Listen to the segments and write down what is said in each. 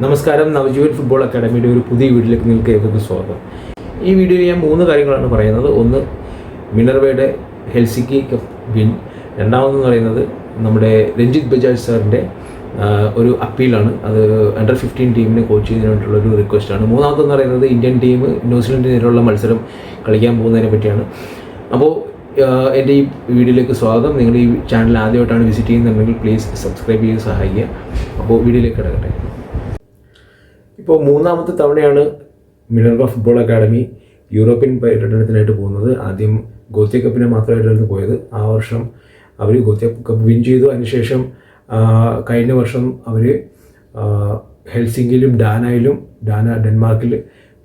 നമസ്കാരം, നവജീവൻ ഫുട്ബോൾ അക്കാഡമിയുടെ ഒരു പുതിയ വീഡിയോയിലേക്ക് നിങ്ങൾക്ക് ഏവർക്കും സ്വാഗതം. ഈ വീഡിയോയിൽ ഞാൻ 3 കാര്യങ്ങളാണ് പറയുന്നത്. ഒന്ന്, മിനർവയുടെ ഹെൽസിങ്കി കപ്പ് വിൻ. രണ്ടാമതെന്ന് പറയുന്നത് നമ്മുടെ രഞ്ജിത്ത് ബജാജ് സാറിൻ്റെ ഒരു അപ്പീലാണ്. അത് അണ്ടർ 15 ടീമിനെ കോച്ച് ചെയ്യുന്നതിന് വേണ്ടിയിട്ടുള്ളൊരു റിക്വസ്റ്റാണ്. മൂന്നാമതെന്ന് പറയുന്നത് ഇന്ത്യൻ ടീം ന്യൂസിലൻഡിനെതിരെയുള്ള മത്സരം കളിക്കാൻ പോകുന്നതിനെ പറ്റിയാണ്. അപ്പോൾ എൻ്റെ ഈ വീഡിയോയിലേക്ക് സ്വാഗതം. നിങ്ങൾ ഈ ചാനൽ ആദ്യമായിട്ടാണ് വിസിറ്റ് ചെയ്യുന്നുണ്ടെങ്കിൽ പ്ലീസ് സബ്സ്ക്രൈബ് ചെയ്ത് സഹായിക്കുക. അപ്പോൾ വീഡിയോയിലേക്ക് കിടക്കട്ടെ. ഇപ്പോൾ 3ാമത്തെ തവണയാണ് മിനർവ ഫുട്ബോൾ അക്കാഡമി യൂറോപ്യൻ പര്യടനത്തിനായിട്ട് പോകുന്നത്. ആദ്യം ഗോത്യ കപ്പിനെ മാത്രമായിട്ടായിരുന്നു പോയത്. ആ വർഷം അവർ ഗോത്യ കപ്പ് വിൻ ചെയ്തു. അതിനുശേഷം കഴിഞ്ഞ വർഷം അവർ ഹെൽസിങ്കിയിലും ഡാന ഡെൻമാർക്കിൽ,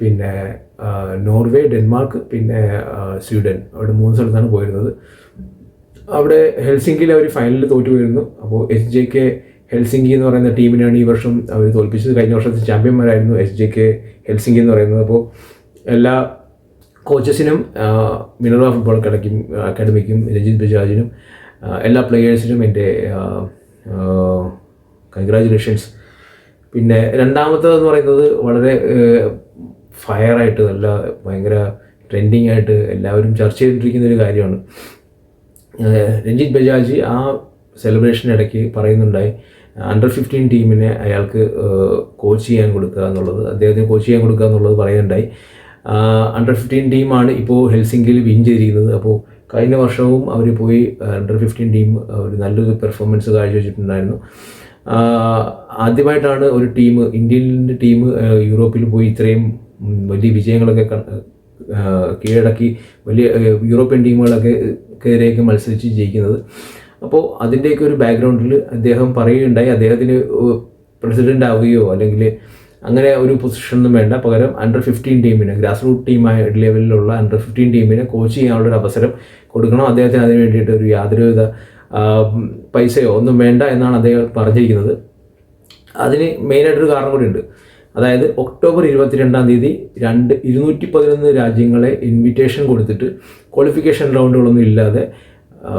പിന്നെ നോർവേ, ഡെൻമാർക്ക്, പിന്നെ സ്വീഡൻ, അവിടെ 3 സ്ഥലത്താണ് പോയിരുന്നത്. അവിടെ ഹെൽസിങ്കിയിൽ അവർ ഫൈനലിൽ തോറ്റു പോയിരുന്നു. അപ്പോൾ SJK ഹെൽസിങ്കി എന്ന് പറയുന്ന ടീമിനാണ് ഈ വർഷം അവർ തോൽപ്പിച്ചത്. കഴിഞ്ഞ വർഷത്തെ ചാമ്പ്യന്മാരായിരുന്നു SJK ഹെൽസിങ്കി എന്ന് പറയുന്നത്. അപ്പോൾ എല്ലാ കോച്ചസിനും, മിനർവ ഫുട്ബോൾ അക്കാഡമിക്കും, രഞ്ജിത്ത് ബജാജിനും, എല്ലാ പ്ലെയേഴ്സിനും എൻ്റെ കൺഗ്രാജുലേഷൻസ്. പിന്നെ രണ്ടാമത്തേതെന്ന് പറയുന്നത് വളരെ ഫയറായിട്ട്, നല്ല ഭയങ്കര ട്രെൻഡിങ് ആയിട്ട് എല്ലാവരും ചർച്ച ചെയ്തിട്ടിരിക്കുന്ന ഒരു കാര്യമാണ്. രഞ്ജിത്ത് ബജാജ് ആ സെലിബ്രേഷൻ ഇടയ്ക്ക് പറയുന്നുണ്ടായി, അണ്ടർ 15 ടീമിനെ അയാൾക്ക് കോച്ച് ചെയ്യാൻ കൊടുക്കുക എന്നുള്ളത്, അദ്ദേഹത്തിന് കോച്ച് ചെയ്യാൻ കൊടുക്കുക എന്നുള്ളത് പറയുന്നുണ്ടായി. അണ്ടർ 15 ടീമാണ് ഇപ്പോൾ ഹെൽസിങ്കിയിൽ വിൻ ചെയ്തിരിക്കുന്നത്. അപ്പോൾ കഴിഞ്ഞ വർഷവും അവർ പോയി അണ്ടർ 15 ടീം ഒരു നല്ലൊരു പെർഫോമൻസ് കാഴ്ചവെച്ചിട്ടുണ്ടായിരുന്നു. ആദ്യമായിട്ടാണ് ഒരു ടീം, ഇന്ത്യൻ്റെ ടീം യൂറോപ്പിൽ പോയി ഇത്രയും വലിയ വിജയങ്ങളൊക്കെ കീഴടക്കി വലിയ യൂറോപ്യൻ ടീമുകളൊക്കെ എതിരെയൊക്കെ മത്സരിച്ച് ജയിക്കുന്നത്. അപ്പോൾ അതിൻ്റെയൊക്കെ ഒരു ബാക്ക്ഗ്രൗണ്ടിൽ അദ്ദേഹം പറയുകയുണ്ടായി, അദ്ദേഹത്തിന് പ്രസിഡൻ്റ് ആവുകയോ അല്ലെങ്കിൽ അങ്ങനെ ഒരു പൊസിഷനൊന്നും വേണ്ട, പകരം അണ്ടർ 15 ടീമിന്, ഗ്രാസ് റൂട്ട് ടീമായ ലെവലിലുള്ള അണ്ടർ 15 ടീമിനെ കോച്ച് ചെയ്യാനുള്ളൊരു അവസരം കൊടുക്കണം. അദ്ദേഹത്തിന് അതിന് വേണ്ടിയിട്ട് ഒരു യാതൊരുവിധ പൈസയോ ഒന്നും വേണ്ട എന്നാണ് അദ്ദേഹം പറഞ്ഞിരിക്കുന്നത്. അതിന് മെയിനായിട്ടൊരു കാരണം കൂടി ഉണ്ട്. അതായത് ഒക്ടോബർ 22-ാം തീയതി 211 രാജ്യങ്ങളെ ഇൻവിറ്റേഷൻ കൊടുത്തിട്ട് ക്വാളിഫിക്കേഷൻ റൗണ്ടുകളൊന്നും ഇല്ലാതെ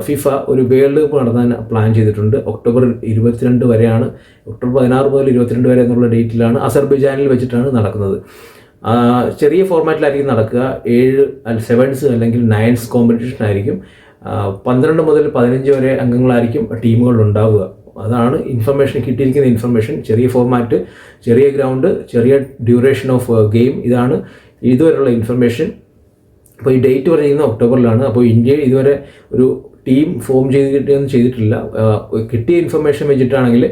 ഫിഫ ഒരു വേൾഡ് കപ്പ് നടത്താൻ പ്ലാൻ ചെയ്തിട്ടുണ്ട്. ഒക്ടോബർ 22 വരെയാണ്, ഒക്ടോബർ 16 മുതൽ 22 വരെ എന്നുള്ള ഡേറ്റിലാണ് അസർബൈജാനിൽ വെച്ചിട്ടാണ് നടക്കുന്നത്. ചെറിയ ഫോർമാറ്റിലായിരിക്കും നടക്കുക. 7 അല്ലെങ്കിൽ 9 കോമ്പറ്റീഷൻ ആയിരിക്കും. 12 മുതൽ 15 വരെ അംഗങ്ങളായിരിക്കും ടീമുകളിലുണ്ടാവുക. അതാണ് ഇൻഫർമേഷൻ, കിട്ടിയിരിക്കുന്ന ഇൻഫർമേഷൻ. ചെറിയ ഫോർമാറ്റ്, ചെറിയ ഗ്രൗണ്ട്, ചെറിയ ഡ്യൂറേഷൻ ഓഫ് ഗെയിം, ഇതാണ് ഇതുവരെയുള്ള ഇൻഫർമേഷൻ. അപ്പോൾ ഈ ഡേറ്റ് പറഞ്ഞിരിക്കുന്നത് ഒക്ടോബറിലാണ്. അപ്പോൾ ഇന്ത്യ ഇതുവരെ ഒരു ടീം ഫോം ചെയ്തിട്ടില്ല. കിട്ടിയ ഇൻഫർമേഷൻ വെച്ചിട്ടാണെങ്കിൽ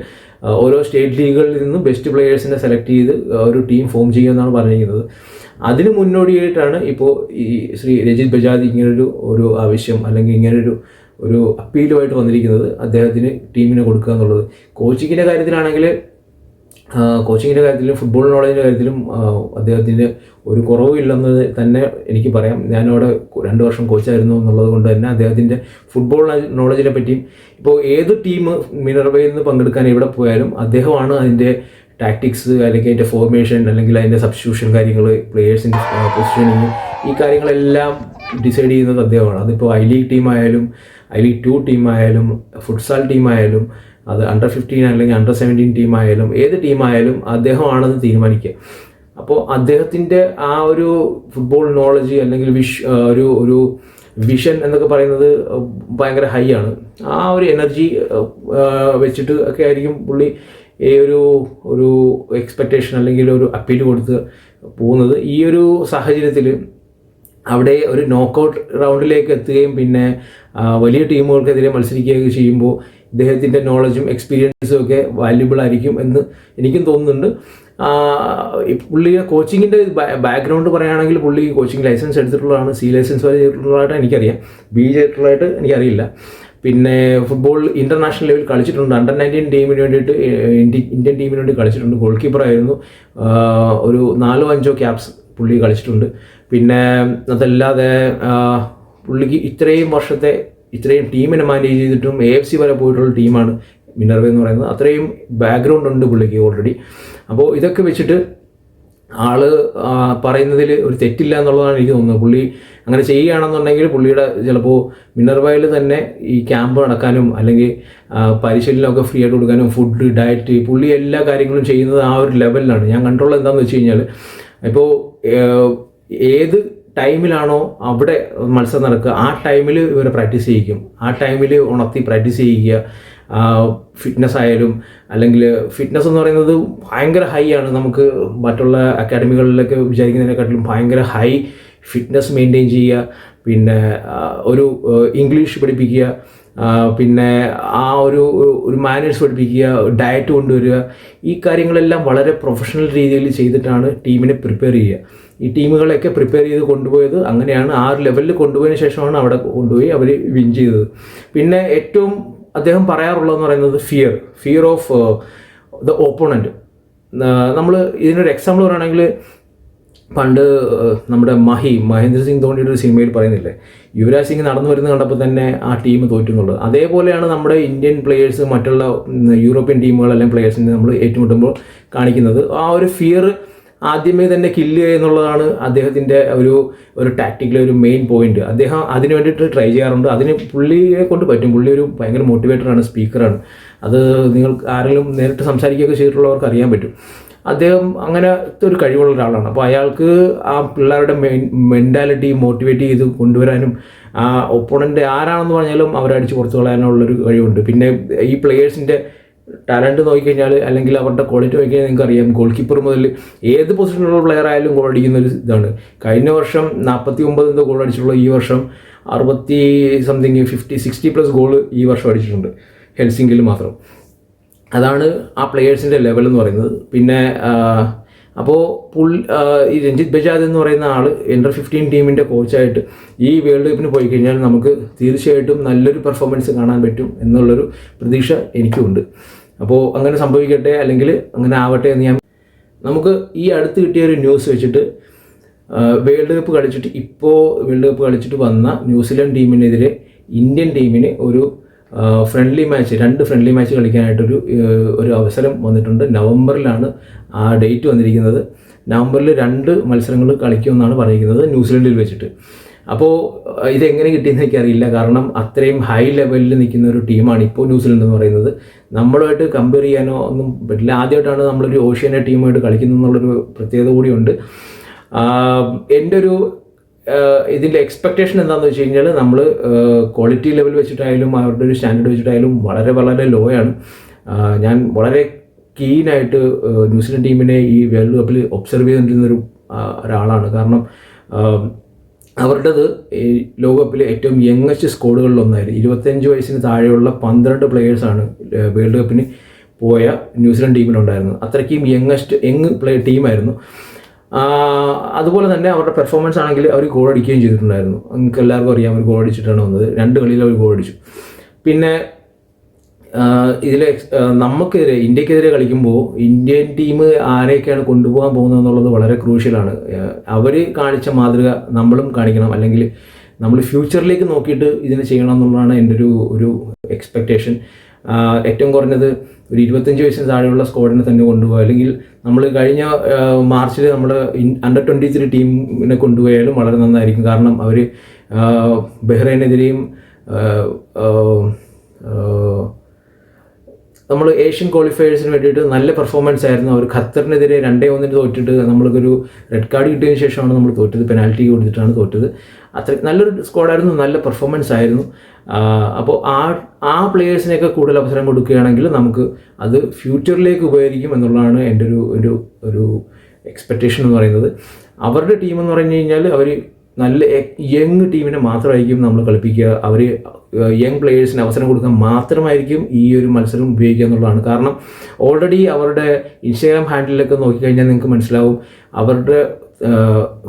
ഓരോ സ്റ്റേറ്റ് ലീഗുകളിൽ നിന്നും ബെസ്റ്റ് പ്ലെയേഴ്സിനെ സെലക്ട് ചെയ്ത് ഒരു ടീം ഫോം ചെയ്യുമെന്നാണ് പറഞ്ഞിരിക്കുന്നത്. അതിന് മുന്നോടിയായിട്ടാണ് ഇപ്പോൾ ഈ ശ്രീ രഞ്ജിത്ത് ബജാജ് ഇങ്ങനൊരു ആവശ്യം അല്ലെങ്കിൽ ഇങ്ങനൊരു അപ്പീലുമായിട്ട് വന്നിരിക്കുന്നത്, അദ്ദേഹത്തിന് ടീമിനെ കൊടുക്കുക എന്നുള്ളത്. കോച്ചിങ്ങിൻ്റെ കാര്യത്തിലും ഫുട്ബോൾ നോളജിൻ്റെ കാര്യത്തിലും അദ്ദേഹത്തിന് ഒരു കുറവില്ലെന്ന് തന്നെ എനിക്ക് പറയാം. ഞാനവിടെ 2 വർഷം കോച്ചായിരുന്നു എന്നുള്ളത് കൊണ്ട് തന്നെ അദ്ദേഹത്തിൻ്റെ ഫുട്ബോൾ നോളജിനെ പറ്റിയും, ഇപ്പോൾ ഏത് ടീം മിനർവയിൽ നിന്ന് പങ്കെടുക്കാൻ എവിടെ പോയാലും അദ്ദേഹമാണ് അതിൻ്റെ ടാക്ടിക്സ് അല്ലെങ്കിൽ അതിൻ്റെ ഫോർമേഷൻ അല്ലെങ്കിൽ അതിൻ്റെ സബ്സ്റ്റിറ്റ്യൂഷൻ കാര്യങ്ങൾ, പ്ലെയേഴ്സിൻ്റെ പൊസിഷനിങ്, ഈ കാര്യങ്ങളെല്ലാം ഡിസൈഡ് ചെയ്യുന്നത് അദ്ദേഹമാണ്. അതിപ്പോൾ ഐ ലീഗ് ടീമായാലും ഐ ലീഗ് 2 ടീമായാലും ഫുട്സാൽ ടീമായാലും അത് അണ്ടർ 15 അല്ലെങ്കിൽ അണ്ടർ 17 ടീമായാലും ഏത് ടീമായാലും അദ്ദേഹമാണെന്ന് തീരുമാനിക്കുക. അപ്പോൾ അദ്ദേഹത്തിൻ്റെ ആ ഒരു ഫുട്ബോൾ നോളജ് അല്ലെങ്കിൽ ഒരു വിഷൻ എന്നൊക്കെ പറയുന്നത് ഭയങ്കര ഹൈ ആണ്. ആ ഒരു എനർജി വെച്ചിട്ട് ഒക്കെ ആയിരിക്കും പുള്ളി ഈ ഒരു എക്സ്പെക്റ്റേഷൻ അല്ലെങ്കിൽ ഒരു അപ്പീൽ കൊടുത്ത് പോകുന്നത്. ഈ ഒരു സാഹചര്യത്തിൽ അവിടെ ഒരു നോക്കൗട്ട് റൗണ്ടിലേക്ക് എത്തുകയും പിന്നെ വലിയ ടീമുകൾക്കെതിരെ മത്സരിക്കുകയൊക്കെ ചെയ്യുമ്പോൾ ഇദ്ദേഹത്തിൻ്റെ നോളജും എക്സ്പീരിയൻസും ഒക്കെ വാല്യുബിൾ ആയിരിക്കും എന്ന് എനിക്കും തോന്നുന്നുണ്ട്. പുള്ളിയുടെ കോച്ചിങ്ങിൻ്റെ ബാക്ക്ഗ്രൗണ്ട് പറയുകയാണെങ്കിൽ പുള്ളി കോച്ചിങ് ലൈസൻസ് എടുത്തിട്ടുള്ളതാണ്. C ലൈസൻസ് വരെ ചെയ്തിട്ടുള്ളതായിട്ട് എനിക്കറിയാം, B ചെയ്തിട്ടുള്ളതായിട്ട് എനിക്കറിയില്ല. പിന്നെ ഫുട്ബോൾ ഇൻ്റർനാഷണൽ ലെവൽ കളിച്ചിട്ടുണ്ട്. അണ്ടർ 19 ടീമിന് വേണ്ടിയിട്ട് ഇന്ത്യൻ ടീമിന് വേണ്ടി കളിച്ചിട്ടുണ്ട്. ഗോൾ കീപ്പറായിരുന്നു. ഒരു 4-5 ക്യാപ്സ് പുള്ളി കളിച്ചിട്ടുണ്ട്. പിന്നെ അതല്ലാതെ പുള്ളിക്ക് ഇത്രയും ടീമിനെ മാനേജ് ചെയ്തിട്ടും AFC വരെ പോയിട്ടുള്ള ടീമാണ് മിനർവ എന്ന് പറയുന്നത്. അത്രയും ബാക്ക്ഗ്രൗണ്ട് ഉണ്ട് പുള്ളിക്ക് ഓൾറെഡി. അപ്പോൾ ഇതൊക്കെ വെച്ചിട്ട് ആള് പറയുന്നതിൽ ഒരു തെറ്റില്ല എന്നുള്ളതാണ് എനിക്ക് തോന്നുന്നത്. പുള്ളി അങ്ങനെ ചെയ്യുകയാണെന്നുണ്ടെങ്കിൽ പുള്ളിയുടെ ചിലപ്പോൾ മിനർവയിൽ തന്നെ ഈ ക്യാമ്പ് നടക്കാനും അല്ലെങ്കിൽ പരിശീലനമൊക്കെ ഫ്രീ ആയിട്ട് കൊടുക്കാനും ഫുഡ് ഡയറ്റ് പുള്ളി എല്ലാ കാര്യങ്ങളും ചെയ്യുന്നത് ആ ഒരു ലെവലിലാണ്. ഞാൻ കണ്ടുള്ളത് എന്താണെന്ന് വെച്ച് കഴിഞ്ഞാൽ ഇപ്പോൾ ഏത് ടൈമിലാണോ അവിടെ മത്സരം നടക്കുക ആ ടൈമിൽ ഇവരെ പ്രാക്ടീസ് ചെയ്യിക്കും. ആ ടൈമിൽ ഉണർത്തി പ്രാക്ടീസ് ചെയ്യിക്കുക. ഫിറ്റ്നസ് ആയാലും അല്ലെങ്കിൽ ഫിറ്റ്നസ് എന്ന് പറയുന്നത് ഭയങ്കര ഹൈ ആണ്. നമുക്ക് മറ്റുള്ള അക്കാഡമികളിലൊക്കെ വിചാരിക്കുന്നതിനെക്കാട്ടിലും ഭയങ്കര ഹൈ ഫിറ്റ്നസ് മെയിൻറ്റെയിൻ ചെയ്യുക. പിന്നെ ഒരു ഇംഗ്ലീഷ് പഠിപ്പിക്കുക, പിന്നെ ആ ഒരു മാനേഴ്സ് പഠിപ്പിക്കുക, ഡയറ്റ് കൊണ്ടുവരിക. ഈ കാര്യങ്ങളെല്ലാം വളരെ പ്രൊഫഷണൽ രീതിയിൽ ചെയ്തിട്ടാണ് ടീമിനെ പ്രിപ്പയർ ചെയ്യുക. ഈ ടീമുകളെയൊക്കെ പ്രിപ്പയർ ചെയ്ത് കൊണ്ടുപോയത് അങ്ങനെയാണ്. ആ ഒരു ലെവലിൽ കൊണ്ടുപോയതിന് ശേഷമാണ് അവിടെ കൊണ്ടുപോയി അവർ വിൻ ചെയ്തത്. പിന്നെ ഏറ്റവും അദ്ദേഹം പറയാറുള്ളതെന്ന് പറയുന്നത് ഫിയർ ഓഫ് ദ ഓപ്പോണൻറ്റ്. നമ്മൾ ഇതിനൊരു എക്സാമ്പിൾ പറയുകയാണെങ്കിൽ പണ്ട് നമ്മുടെ മഹേന്ദ്ര സിംഗ് ധോണിയുടെ ഒരു സിനിമയിൽ പറയുന്നില്ലേ, യുവരാജ് സിംഗ് നടന്നു വരുന്നത് കണ്ടപ്പോൾ തന്നെ ആ ടീം തോറ്റുന്നുള്ളത്. അതേപോലെയാണ് നമ്മുടെ ഇന്ത്യൻ പ്ലെയേഴ്സ് മറ്റുള്ള യൂറോപ്യൻ ടീമുകൾ അല്ലെങ്കിൽ പ്ലെയേഴ്സിനെ നമ്മൾ ഏറ്റുമുട്ടുമ്പോൾ കാണിക്കുന്നത്. ആ ഒരു ഫിയർ ആദ്യമേ തന്നെ കില്ല് ചെയ്യുക എന്നുള്ളതാണ് അദ്ദേഹത്തിൻ്റെ ഒരു ടാക്റ്റിക്കിലെ ഒരു മെയിൻ പോയിന്റ്. അദ്ദേഹം അതിന് വേണ്ടിയിട്ട് ട്രൈ ചെയ്യാറുണ്ട്. അതിന് പുള്ളിയെ കൊണ്ട് പറ്റും. പുള്ളി ഒരു ഭയങ്കര മോട്ടിവേറ്ററാണ്, സ്പീക്കറാണ്. അത് നിങ്ങൾക്ക് ആരെങ്കിലും നേരിട്ട് സംസാരിക്കുകയൊക്കെ ചെയ്തിട്ടുള്ളവർക്ക് അറിയാൻ പറ്റും. അദ്ദേഹം അങ്ങനത്തെ ഒരു കഴിവുള്ള ഒരാളാണ്. അപ്പോൾ അയാൾക്ക് ആ പിള്ളേരുടെ മെൻറ്റാലിറ്റി മോട്ടിവേറ്റ് ചെയ്ത് കൊണ്ടുവരാനും ആ ഒപ്പോണൻ്റ് ആരാണെന്ന് പറഞ്ഞാലും അവരെ അടിച്ച് പുറത്തു കളയാനുള്ളൊരു കഴിവുണ്ട്. പിന്നെ ഈ പ്ലെയേഴ്സിൻ്റെ ടാലൻറ്റ് നോക്കിക്കഴിഞ്ഞാൽ അല്ലെങ്കിൽ അവരുടെ ക്വാളിറ്റി നോക്കിക്കഴിഞ്ഞാൽ നിങ്ങൾക്ക് അറിയാം, ഗോൾ കീപ്പർ മുതൽ ഏത് പൊസിഷനിലുള്ള പ്ലെയർ ആയാലും ഗോൾ അടിക്കുന്ന ഒരു ഇതാണ്. കഴിഞ്ഞ വർഷം 49 ഗോൾ അടിച്ചിട്ടുള്ള ഈ വർഷം 60+ ഗോൾ ഈ വർഷം അടിച്ചിട്ടുണ്ട് ഹെൽസിങ്കിൽ മാത്രം. അതാണ് ആ പ്ലെയേഴ്സിൻ്റെ ലെവൽ എന്ന് പറയുന്നത്. പിന്നെ അപ്പോൾ ഈ രഞ്ജിത്ത് ബജാജ് എന്ന് പറയുന്ന ആൾ അണ്ടർ-15 ടീമിൻ്റെ കോച്ചായിട്ട് ഈ വേൾഡ് കപ്പിന് പോയി കഴിഞ്ഞാൽ നമുക്ക് തീർച്ചയായിട്ടും നല്ലൊരു പെർഫോമൻസ് കാണാൻ പറ്റും എന്നുള്ളൊരു പ്രതീക്ഷ എനിക്കുമുണ്ട്. അപ്പോൾ അങ്ങനെ സംഭവിക്കട്ടെ, അല്ലെങ്കിൽ അങ്ങനെ ആവട്ടെ എന്ന് നമുക്ക് ഈ അടുത്ത് കിട്ടിയ ഒരു ന്യൂസ് വെച്ചിട്ട് വേൾഡ് കപ്പ് കളിച്ചിട്ട് വന്ന ന്യൂസിലൻഡ് ടീമിനെതിരെ ഇന്ത്യൻ ടീമിന് ഒരു ഫ്രണ്ട്ലി മാച്ച് 2 ഫ്രണ്ട്ലി മാച്ച് കളിക്കാനായിട്ടൊരു അവസരം വന്നിട്ടുണ്ട്. നവംബറിലാണ് ആ ഡേറ്റ് വന്നിരിക്കുന്നത്. നവംബറിൽ 2 മത്സരങ്ങൾ കളിക്കുമെന്നാണ് പറഞ്ഞിരിക്കുന്നത് ന്യൂസിലൻഡിൽ വെച്ചിട്ട്. അപ്പോൾ ഇതെങ്ങനെ കിട്ടിയെന്ന് എനിക്കറിയില്ല. കാരണം അത്രയും ഹൈ ലെവലിൽ നിൽക്കുന്ന ഒരു ടീമാണ് ഇപ്പോൾ ന്യൂസിലൻഡ് എന്ന് പറയുന്നത്. നമ്മളുമായിട്ട് കമ്പയർ ചെയ്യാനോ ഒന്നും പറ്റില്ല. ആദ്യമായിട്ടാണ് നമ്മളൊരു ഓഷ്യാന ടീമായിട്ട് കളിക്കുന്നത് എന്നുള്ളൊരു പ്രത്യേകത കൂടിയുണ്ട്. എൻ്റെ ഒരു ഇതിൻ്റെ എക്സ്പെക്റ്റേഷൻ എന്താണെന്ന് വെച്ച് കഴിഞ്ഞാൽ നമ്മൾ ക്വാളിറ്റി ലെവൽ വെച്ചിട്ടായാലും അവരുടെ ഒരു സ്റ്റാൻഡേർഡ് വെച്ചിട്ടായാലും വളരെ വളരെ ലോ ആണ്. ഞാൻ വളരെ കീനായിട്ട് ന്യൂസിലൻഡ് ടീമിനെ ഈ വേൾഡ് കപ്പിൽ ഒബ്സർവ് ചെയ്തുകൊണ്ടിരുന്നൊരു ഒരാളാണ്. കാരണം അവരുടേത് ഈ ലോകകപ്പിലെ ഏറ്റവും യങ്ങസ്റ്റ് സ്ക്വാഡുകളിലൊന്നായിരുന്നു. 25 വയസ്സിന് താഴെയുള്ള 12 പ്ലെയേഴ്സാണ് വേൾഡ് കപ്പിന് പോയ ന്യൂസിലൻഡ് ടീമിലുണ്ടായിരുന്നത്. അത്രയ്ക്കും യങ് ടീമായിരുന്നു. അതുപോലെ തന്നെ അവരുടെ പെർഫോമൻസ് ആണെങ്കിൽ അവർ ഗോൾ അടിക്കുകയും ചെയ്തിട്ടുണ്ടായിരുന്നു. നിങ്ങൾക്ക് എല്ലാവർക്കും അറിയാം, അവർ ഗോൾ അടിച്ചിട്ടാണ് വന്നത്. 2 കളിയിൽ അവർ ഗോൾ അടിച്ചു. പിന്നെ ഇതിലെ നമുക്കെതിരെ ഇന്ത്യക്കെതിരെ കളിക്കുമ്പോൾ ഇന്ത്യൻ ടീം ആരെയൊക്കെയാണ് കൊണ്ടുപോകാൻ പോകുന്നത് എന്നുള്ളത് വളരെ ക്രൂഷ്യലാണ്. അവർ കാണിച്ച മാതൃക നമ്മളും കാണിക്കണം, അല്ലെങ്കിൽ നമ്മൾ ഫ്യൂച്ചറിലേക്ക് നോക്കിയിട്ട് ഇതിനെ ചെയ്യണം എന്നുള്ളതാണ് എൻ്റെ ഒരു എക്സ്പെക്റ്റേഷൻ. ഏറ്റവും കുറഞ്ഞത് ഒരു 25 വയസ്സിന് താഴെയുള്ള സ്ക്വാഡിനെ തന്നെ കൊണ്ടുപോകുക, അല്ലെങ്കിൽ നമ്മൾ കഴിഞ്ഞ മാർച്ചിൽ നമ്മൾ അണ്ടർ-23 ടീമിനെ കൊണ്ടുപോയാലും വളരെ നന്നായിരിക്കും. കാരണം അവർ ബഹ്റൈനെതിരെയും നമ്മൾ ഏഷ്യൻ ക്വാളിഫയേഴ്സിന് വേണ്ടിയിട്ട് നല്ല പെർഫോമൻസ് ആയിരുന്നു. അവർ ഖത്തറിനെതിരെ 2-1 തോറ്റിട്ട് നമ്മൾക്കൊരു റെഡ് കാർഡ് കിട്ടിയതിന് ശേഷമാണ് നമ്മൾ തോറ്റത്. പെനാൽറ്റി കൊടുത്തിട്ടാണ് തോറ്റത്. അത്ര നല്ലൊരു സ്ക്വാഡായിരുന്നു, നല്ല പെർഫോമൻസ് ആയിരുന്നു. അപ്പോൾ ആ പ്ലെയേഴ്സിനെയൊക്കെ കൂടുതൽ അവസരം കൊടുക്കുകയാണെങ്കിൽ നമുക്ക് അത് ഫ്യൂച്ചറിലേക്ക് ഉപകരിക്കും എന്നുള്ളതാണ് എൻ്റെ ഒരു എക്സ്പെക്റ്റേഷൻ എന്ന് പറയുന്നത്. അവരുടെ ടീം എന്ന് പറഞ്ഞു കഴിഞ്ഞാൽ അവർ നല്ല യങ് ടീമിനെ മാത്രമായിരിക്കും നമ്മൾ കളിപ്പിക്കുക. അവർ യങ് പ്ലെയേഴ്സിന് അവസരം കൊടുക്കാൻ മാത്രമായിരിക്കും ഈ ഒരു മത്സരം ഉപയോഗിക്കുക എന്നുള്ളതാണ്. കാരണം ഓൾറെഡി അവരുടെ ഇൻസ്റ്റാഗ്രാം ഹാൻഡിലൊക്കെ നോക്കിക്കഴിഞ്ഞാൽ നിങ്ങൾക്ക് മനസ്സിലാവും, അവരുടെ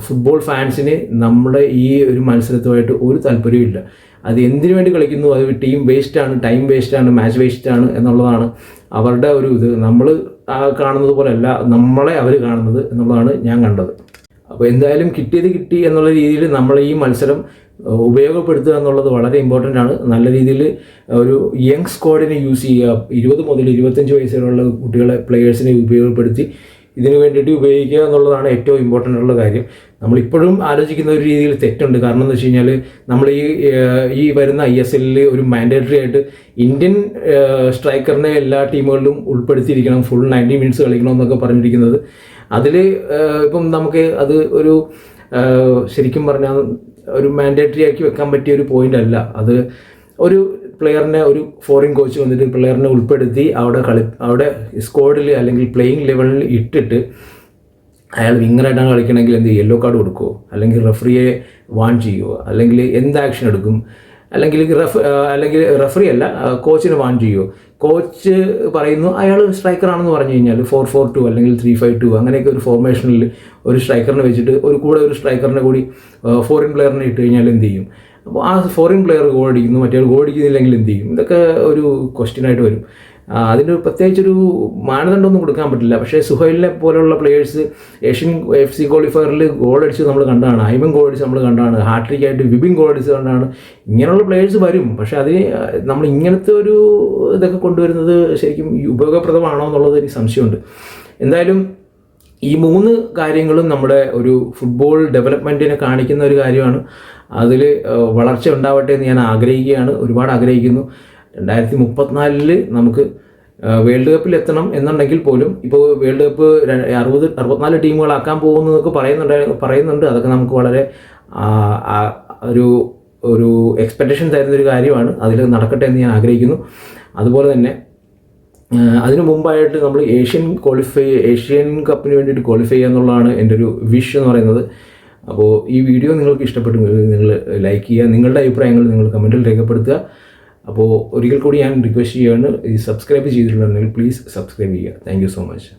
ഫുട്ബോൾ ഫാൻസിന് നമ്മുടെ ഈ ഒരു മത്സരത്തുമായിട്ട് ഒരു താല്പര്യമില്ല. അത് എന്തിനു വേണ്ടി കളിക്കുന്നു, അത് ടീം വേസ്റ്റാണ്, ടൈം വേസ്റ്റാണ്, മാച്ച് വേസ്റ്റാണ് എന്നുള്ളതാണ് അവരുടെ ഒരു ഇത്. നമ്മൾ കാണുന്നത് പോലെയല്ല നമ്മളെ അവർ കാണുന്നത് എന്നുള്ളതാണ് ഞാൻ കണ്ടത്. അപ്പോൾ എന്തായാലും കിട്ടിയത് കിട്ടി എന്നുള്ള രീതിയിൽ നമ്മൾ ഈ മത്സരം ഉപയോഗപ്പെടുത്തുക എന്നുള്ളത് വളരെ ഇമ്പോർട്ടൻ്റ് ആണ്. നല്ല രീതിയിൽ ഒരു യങ് സ്ക്വാഡിനെ യൂസ് ചെയ്യുക. 20 മുതൽ 25 വയസ്സ് വരെയുള്ള കുട്ടികളെ പ്ലെയേഴ്സിനെ ഉപയോഗപ്പെടുത്തി ഇതിന് വേണ്ടിയിട്ട് ഉപയോഗിക്കുക എന്നുള്ളതാണ് ഏറ്റവും ഇമ്പോർട്ടൻ്റ് ഉള്ള കാര്യം. നമ്മളിപ്പോഴും ആലോചിക്കുന്ന ഒരു രീതിയിൽ തെറ്റുണ്ട്. കാരണം എന്ന് വെച്ച് കഴിഞ്ഞാൽ നമ്മൾ ഈ വരുന്ന ISL ഒരു മാൻഡേറ്ററി ആയിട്ട് ഇന്ത്യൻ സ്ട്രൈക്കറിനെ എല്ലാ ടീമുകളിലും ഉൾപ്പെടുത്തിയിരിക്കണം, ഫുൾ 90 മിനിറ്റ്സ് കളിക്കണം എന്നൊക്കെ പറഞ്ഞിരിക്കുന്നത്. അതിൽ ഇപ്പം നമുക്ക് അത് ഒരു ശരിക്കും പറഞ്ഞാൽ ഒരു മാൻഡേറ്ററി ആക്കി വെക്കാൻ പറ്റിയ ഒരു പോയിന്റ് അല്ല അത്. ഒരു പ്ലെയറിനെ, ഒരു ഫോറിൻ കോച്ച് വന്നിട്ട് പ്ലെയറിനെ ഉൾപ്പെടുത്തി അവിടെ സ്ക്വാഡിൽ അല്ലെങ്കിൽ പ്ലേയിങ് ലെവലിൽ ഇട്ടിട്ട് അയാൾ വിങ്ങറായിട്ടാണ് കളിക്കണമെങ്കിൽ എന്ത് യെല്ലോ കാർഡ് കൊടുക്കുമോ, അല്ലെങ്കിൽ റെഫറിയെ വാൺ ചെയ്യുമോ, അല്ലെങ്കിൽ എന്ത് ആക്ഷൻ എടുക്കും, അല്ലെങ്കിൽ റെഫറി അല്ല കോച്ചിനെ വാൺ ചെയ്യുമോ? കോച്ച് പറയുന്നു അയാൾ സ്ട്രൈക്കറാണെന്ന് പറഞ്ഞു കഴിഞ്ഞാൽ 4-4-2 അല്ലെങ്കിൽ 3-5-2 അങ്ങനെയൊക്കെ ഒരു ഫോർമേഷനിൽ ഒരു സ്ട്രൈക്കറിനെ വെച്ചിട്ട് ഒരു സ്ട്രൈക്കറിനെ കൂടി ഫോറിൻ പ്ലെയറിനെ ഇട്ട് കഴിഞ്ഞാൽ എന്ത് ചെയ്യും? അപ്പോൾ ആ ഫോറിൻ പ്ലെയർ ഗോൾ അടിക്കുന്നു, മറ്റേ ഗോൾ അടിക്കുന്നില്ലെങ്കിൽ എന്ത് ചെയ്യും? ഇതൊക്കെ ഒരു ക്വസ്റ്റ്യനായിട്ട് വരും. അതിന് പ്രത്യേകിച്ചൊരു മാനദണ്ഡമൊന്നും കൊടുക്കാൻ പറ്റില്ല. പക്ഷേ സുഹൈലിനെ പോലുള്ള പ്ലേയേഴ്സ് ഏഷ്യൻ FC ക്വാളിഫയറിൽ ഗോൾ അടിച്ച് നമ്മൾ കണ്ടതാണ്, ഐമൻ ഗോൾ അടിച്ച് നമ്മൾ കണ്ടതാണ്, ഹാട്രിക് ആയിട്ട് വിപിൻ ഗോൾ അടിച്ച് കണ്ടാണ്. ഇങ്ങനെയുള്ള പ്ലേയേഴ്സ് വരും. പക്ഷേ അതിന് നമ്മൾ ഇങ്ങനത്തെ ഒരു ഇതൊക്കെ കൊണ്ടുവരുന്നത് ശരിക്കും ഉപയോഗപ്രദമാണോ എന്നുള്ളത് എനിക്ക് സംശയമുണ്ട്. എന്തായാലും ഈ 3 കാര്യങ്ങളും നമ്മുടെ ഒരു ഫുട്ബോൾ ഡെവലപ്മെൻറ്റിനെ കാണിക്കുന്ന ഒരു കാര്യമാണ്. അതിൽ വളർച്ച ഉണ്ടാവട്ടെ എന്ന് ഞാൻ ആഗ്രഹിക്കുകയാണ്, ഒരുപാട് ആഗ്രഹിക്കുന്നു. 2034 നമുക്ക് വേൾഡ് കപ്പിൽ എത്തണം എന്നുണ്ടെങ്കിൽ പോലും ഇപ്പോൾ വേൾഡ് കപ്പ് 64 ടീമുകളാക്കാൻ പോകുന്നതൊക്കെ പറയുന്നുണ്ട്. അതൊക്കെ നമുക്ക് വളരെ ഒരു എക്സ്പെക്റ്റേഷൻ തരുന്നൊരു കാര്യമാണ്. അതിൽ നടക്കട്ടെ എന്ന് ഞാൻ ആഗ്രഹിക്കുന്നു. അതുപോലെ തന്നെ അതിനു മുമ്പായിട്ട് നമ്മൾ ഏഷ്യൻ കപ്പിന് വേണ്ടിയിട്ട് ക്വാളിഫൈ ചെയ്യുക എന്നുള്ളതാണ് എൻ്റെ ഒരു വിഷ് എന്ന് പറയുന്നത്. അപ്പോൾ ഈ വീഡിയോ നിങ്ങൾക്ക് ഇഷ്ടപ്പെട്ടെങ്കിൽ നിങ്ങൾ ലൈക്ക് ചെയ്യുക, നിങ്ങളുടെ അഭിപ്രായങ്ങൾ നിങ്ങൾ കമൻറ്റിൽ രേഖപ്പെടുത്തുക. അപ്പോൾ ഒരിക്കൽ കൂടി ഞാൻ റിക്വസ്റ്റ് ചെയ്യുകയാണ്, ഈ സബ്സ്ക്രൈബ് ചെയ്തിട്ടുണ്ടെങ്കിൽ പ്ലീസ് സബ്സ്ക്രൈബ് ചെയ്യുക. Thank you so much.